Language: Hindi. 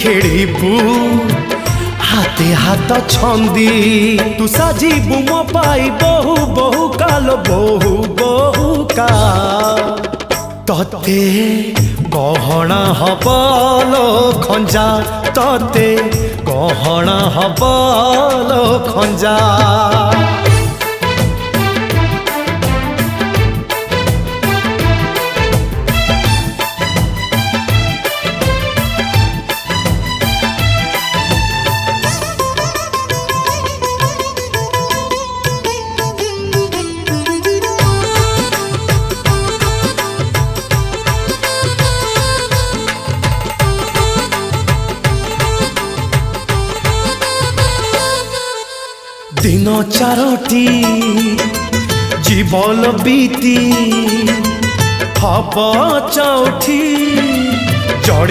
खेड़बू हाथे हाथ छंदी तू साजिबू मो पाई बहु बहु काल बहु बहु का तते गहना हबलो खंजा तते गहना हबलो खंजा दिन चारोटी जीवन बीती हब चौठी जड़ी